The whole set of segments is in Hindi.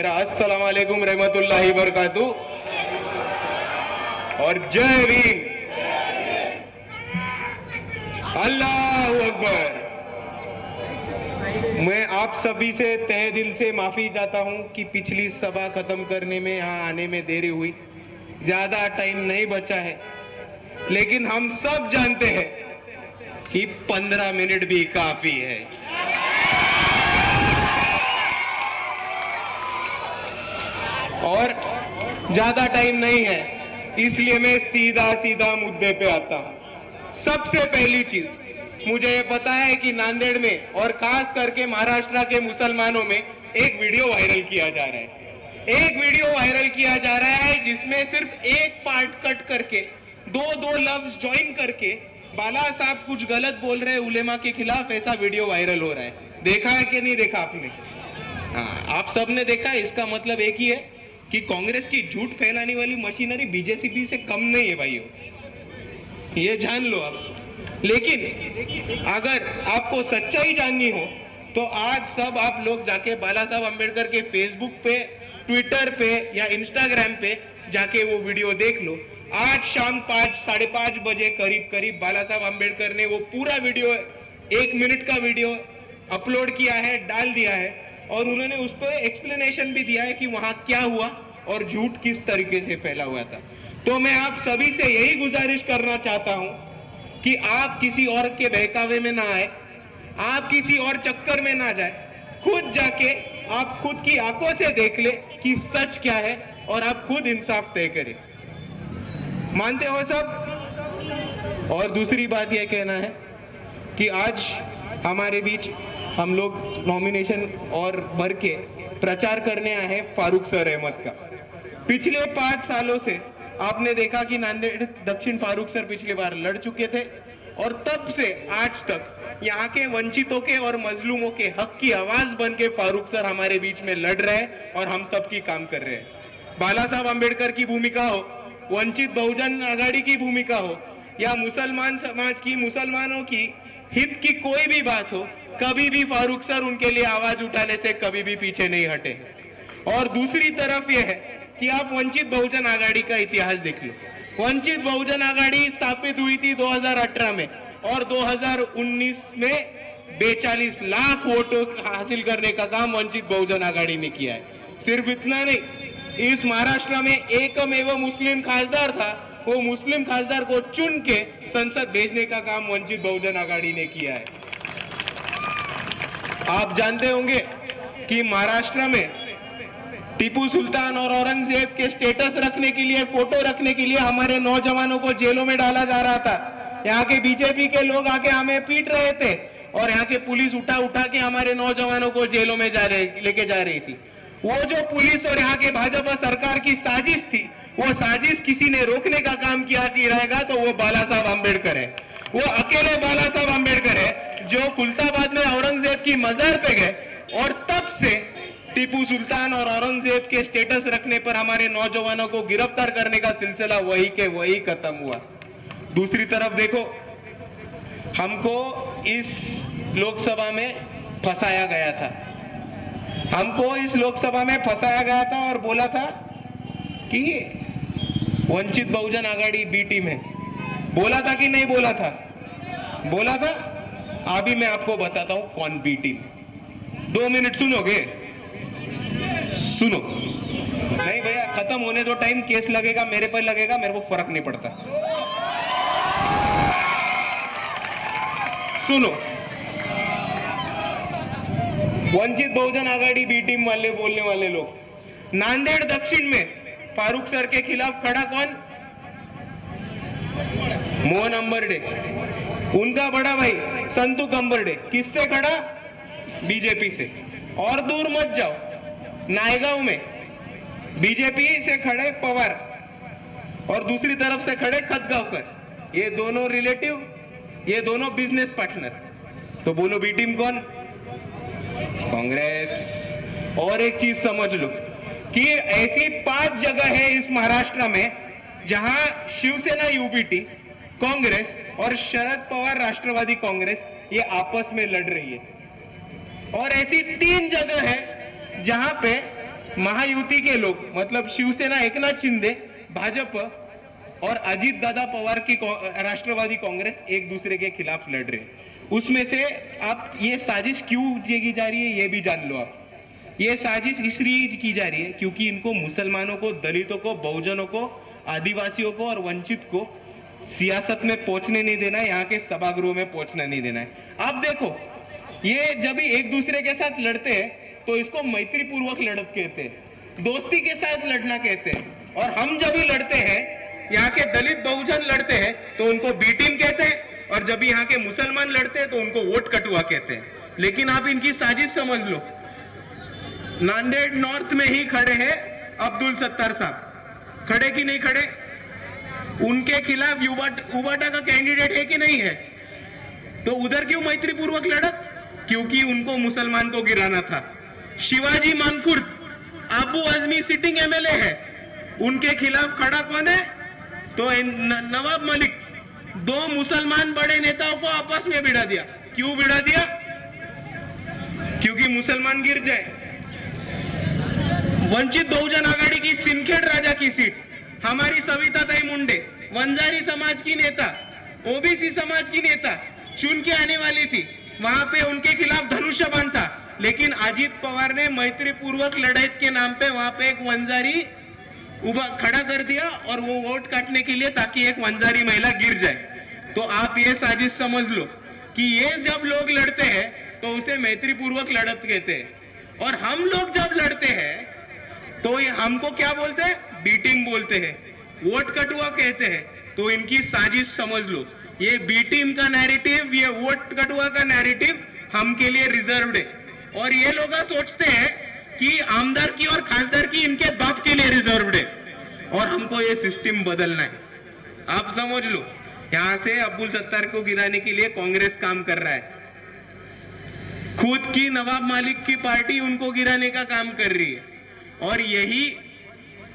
मेरा अस्सलाम वालेकुम रहमतुल्लाहि बरकातु और जय भीम। अल्लाहू अकबर। मैं आप सभी से तहे दिल से माफी चाहता हूं कि पिछली सभा खत्म करने में यहाँ आने में देरी हुई, ज्यादा टाइम नहीं बचा है, लेकिन हम सब जानते हैं कि 15 मिनट भी काफी है। और ज्यादा टाइम नहीं है, इसलिए मैं सीधा सीधा मुद्दे पे आता हूं। सबसे पहली चीज, मुझे ये पता है कि नांदेड़ में और खास करके महाराष्ट्र के मुसलमानों में एक वीडियो वायरल किया जा रहा है, जिसमें सिर्फ एक पार्ट कट करके दो लफ्ज ज्वाइन करके बाला साहब कुछ गलत बोल रहे हैं उलेमा के खिलाफ, ऐसा वीडियो वायरल हो रहा है। देखा है कि नहीं देखा आपने? हाँ, आप सबने देखा है। इसका मतलब एक ही है कि कांग्रेस की झूठ फैलाने वाली मशीनरी बीजेपी से कम नहीं है भाइयों, ये जान लो आप। लेकिन अगर आपको सच्चाई जाननी हो तो आज सब आप लोग जाके बाला साहब अंबेडकर के फेसबुक पे, ट्विटर पे या इंस्टाग्राम पे जाके वो वीडियो देख लो। आज शाम 5 साढ़े 5 बजे करीब बाला साहब अंबेडकर ने वो पूरा वीडियो, 1 मिनट का वीडियो अपलोड किया है, डाल दिया है, और उन्होंने उस पर एक्सप्लेनेशन भी दिया है कि वहां क्या हुआ और झूठ किस तरीके से फैला हुआ था। तो मैं आप सभी से यही गुजारिश करना चाहता हूं कि आप किसी और के बहकावे में ना आए, आप किसी और चक्कर में ना जाए, खुद जाके आप खुद की आंखों से देख ले कि सच क्या है और आप खुद इंसाफ तय करें। मानते हो सब? और दूसरी बात यह कहना है कि आज हमारे बीच हम लोग नॉमिनेशन और भर के प्रचार करने आए हैं फारूक सर अहमद का। पिछले 5 सालों से आपने देखा कि नांदेड़ दक्षिण फारूक सर पिछली बार लड़ चुके थे, और तब से आज तक यहाँ के वंचितों के और मजलूमों के हक की आवाज बन के फारूक सर हमारे बीच में लड़ रहे हैं और हम सब की काम कर रहे हैं। बाला साहब अंबेडकर की भूमिका हो, वंचित बहुजन आघाड़ी की भूमिका हो, या मुसलमान समाज की, मुसलमानों की हित की कोई भी बात हो, कभी भी फारूक सर उनके लिए आवाज उठाने से कभी भी पीछे नहीं हटे। और दूसरी तरफ यह है कि आप वंचित बहुजन आघाड़ी का इतिहास देख लो। वंचित बहुजन आघाड़ी स्थापित हुई थी 2018 में, और 2019 में 42 लाख वोटों हासिल करने का काम वंचित बहुजन आघाड़ी ने किया है। सिर्फ इतना नहीं, इस महाराष्ट्र में एकमेव मुस्लिम खासदार था, वो मुस्लिम खासदार को चुन के संसद भेजने का काम वंचित बहुजन आघाड़ी ने किया है। आप जानते होंगे कि महाराष्ट्र में टीपू सुल्तान और औरंगजेब के स्टेटस रखने के लिए, फोटो रखने के लिए हमारे नौजवानों को जेलों में डाला जा रहा था। यहाँ के बीजेपी के लोग आके हमें पीट रहे थे और यहाँ के पुलिस उठा के हमारे नौजवानों को जेलों में लेके जा रही थी। वो जो पुलिस और यहाँ के भाजपा सरकार की साजिश थी, वो साजिश किसी ने रोकने का काम किया रहेगा तो वो बाला साहब अंबेडकर है। वो अकेले बाला साहब अंबेडकर है जो खुलताबाद में औरंगजेब की मजार पे गए, और तब से टीपू सुल्तान और औरंगजेब के स्टेटस रखने पर हमारे नौजवानों को गिरफ्तार करने का सिलसिला वही के वही खत्म हुआ। दूसरी तरफ देखो, हमको इस लोकसभा में फंसाया गया था, और बोला था कि वंचित बहुजन आघाड़ी बी टीम है। बोला था कि नहीं बोला था? बोला था। अभी मैं आपको बताता हूं कौन बी टीम। 2 मिनट सुनोगे? सुनो। नहीं भैया, खत्म होने दो टाइम, केस लगेगा मेरे पर लगेगा, मेरे को फर्क नहीं पड़ता। सुनो, वंचित बहुजन आघाड़ी बी टीम वाले बोलने वाले लोग, नांदेड़ दक्षिण में फारूक सर के खिलाफ खड़ा कौन? मोहन अंबरडे। उनका बड़ा भाई संतू कंबरडे किससे खड़ा? बीजेपी से। और दूर मत जाओ, नायगांव में बीजेपी से खड़े पवार और दूसरी तरफ से खड़े खतगांवकर। ये दोनों रिलेटिव, ये दोनों बिजनेस पार्टनर। तो बोलो बी टीम कौन? कांग्रेस। और एक चीज समझ लो कि ऐसी 5 जगह है इस महाराष्ट्र में जहां शिवसेना यूपीटी, कांग्रेस और शरद पवार राष्ट्रवादी कांग्रेस ये आपस में लड़ रही है, और ऐसी 3 जगह है जहां पे महायुति के लोग मतलब शिवसेना एकनाथ शिंदे, भाजपा और अजीत दादा पवार की राष्ट्रवादी कांग्रेस एक दूसरे के खिलाफ लड़ रहे हैं। उसमें से आप ये साजिश क्यों की जा रही है ये भी जान लो आप। ये साजिश इसलिए की जा रही है क्योंकि इनको मुसलमानों को, दलितों को, बहुजनों को, आदिवासियों को और वंचित को सियासत में पहुंचने नहीं देना है, यहाँ के सभागृह में पहुंचने नहीं देना है। आप देखो, ये जब भी एक दूसरे के साथ लड़ते हैं तो इसको मैत्री पूर्वक लड़त कहते हैं, दोस्ती के साथ लड़ना कहते हैं। और हम जब भी लड़ते हैं, यहाँ के दलित बहुजन लड़ते हैं तो उनको बी टीम कहते हैं, और जब यहाँ के मुसलमान लड़ते हैं तो उनको वोट कटुआ कहते हैं। लेकिन आप इनकी साजिश समझ लो। नांदेड़ नॉर्थ में ही खड़े हैं अब्दुल सत्तार साहब, खड़े कि नहीं खड़े? उनके खिलाफ उबाटा का कैंडिडेट है कि नहीं है? तो उधर क्यों मैत्री पूर्वक लड़त? क्योंकि उनको मुसलमान को गिराना था। शिवाजी मानखुर्द, अबू आजमी सिटिंग एमएलए है, उनके खिलाफ खड़ा कौन है? तो नवाब मलिक। दो मुसलमान बड़े नेताओं को आपस में भिड़ा दिया। क्यों भिड़ा दिया? क्योंकि मुसलमान गिर जाए। वंचित बहुजन आघाड़ी की सिंदखेड़ राजा की सीट हमारी सविताताई मुंडे, वंजारी समाज की नेता, ओबीसी समाज की नेता चुन के आने वाली थी। वहां पे उनके खिलाफ धनुष्य बाण था, लेकिन अजीत पवार ने मैत्री पूर्वक लड़ाई के नाम पे वहां पे एक वंजारी खड़ा कर दिया और वो वोट काटने के लिए, ताकि एक वंजारी महिला गिर जाए। तो आप ये साजिश समझ लो कि ये जब लोग लड़ते हैं तो उसे मैत्री पूर्वक लड़त कहते हैं। और हम लोग जब लड़ते हैं तो हमको क्या बोलते हैं? बी टीम बोलते हैं, वोट कटुआ कहते हैं। तो इनकी साजिश समझ लो। ये बी टीम का नैरेटिव, ये वोट कटुआ का नैरेटिव हम के लिए रिजर्व्ड है। और ये लोग सोचते हैं कि आमदार की और खासदार की इनके बाप के लिए रिजर्व्ड है, और हमको ये सिस्टम बदलना है। आप समझ लो, यहां से अब्दुल सत्तार को गिराने के लिए कांग्रेस काम कर रहा है, खुद की नवाब मालिक की पार्टी उनको गिराने का काम कर रही है, और यही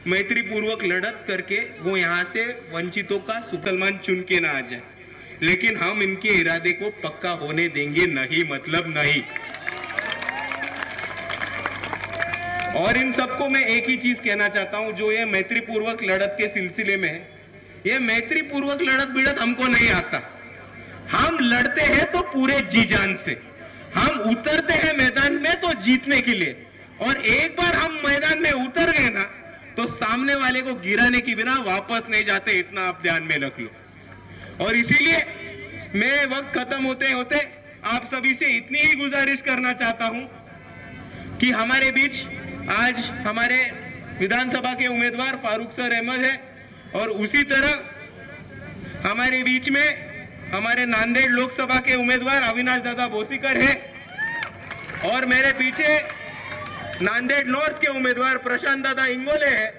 मैत्री पूर्वक लड़त करके वो यहां से वंचितों का मुसलमान चुन के ना आ जाए। लेकिन हम इनके इरादे को पक्का होने देंगे नहीं, मतलब नहीं। और इन सबको मैं एक ही चीज कहना चाहता हूं, जो ये मैत्री पूर्वक लड़त के सिलसिले में है, ये मैत्री पूर्वक लड़त भिड़त हमको नहीं आता। हम लड़ते हैं तो पूरे जी जान से, हम उतरते हैं मैदान में तो जीतने के लिए। और एक बार हम मैदान में उतर गए ना तो सामने वाले को गिराने के बिना वापस नहीं जाते, इतना आप ध्यान में रख लो। और इसीलिए मैं वक्त खत्म होते होते आप सभी से इतनी ही गुजारिश करना चाहता हूं कि हमारे बीच आज हमारे विधानसभा के उम्मीदवार फारूक सर अहमद है, और उसी तरह हमारे बीच में हमारे नांदेड़ लोकसभा के उम्मीदवार अविनाश दादा बोसीकर है, और मेरे पीछे नांदेड़ नॉर्थ के उम्मीदवार प्रशांत दादा इंगोले है।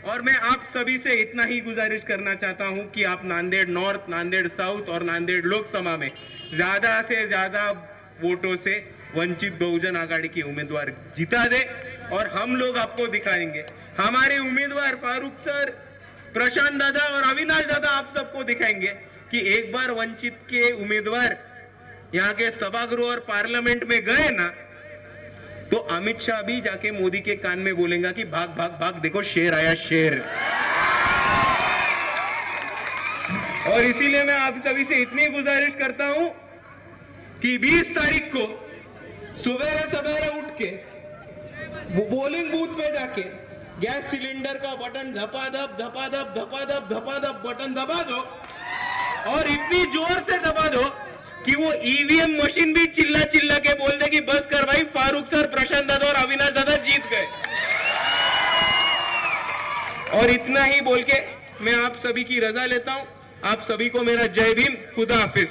और मैं आप सभी से इतना ही गुजारिश करना चाहता हूं कि आप नांदेड़ नॉर्थ, नांदेड़ साउथ और नांदेड़ लोकसभा में ज्यादा से ज्यादा वोटों से वंचित बहुजन आघाड़ी के उम्मीदवार जिता दे, और हम लोग आपको दिखाएंगे। हमारे उम्मीदवार फारूक सर, प्रशांत दादा और अविनाश दादा आप सबको दिखाएंगे कि एक बार वंचित के उम्मीदवार यहाँ के सभागृह और पार्लियामेंट में गए ना तो अमित शाह भी जाके मोदी के कान में बोलेगा कि भाग भाग भाग, देखो शेर आया शेर। और इसीलिए मैं आप सभी से इतनी गुजारिश करता हूं कि 20 तारीख को सुबह सवेरे उठ के पोलिंग बूथ पे जाके गैस सिलेंडर का बटन धपाधप धपाधप धपाधप धपाधप बटन दबा दो, और इतनी जोर से दबा दो कि वो ईवीएम मशीन भी चिल्ला चिल्ला के बोल दे कि बस कर भाई, फारूक सर, प्रशांत दादा और अविनाश दादा जीत गए। और इतना ही बोल के मैं आप सभी की रजा लेता हूं। आप सभी को मेरा जय भीम, खुदा हाफिज।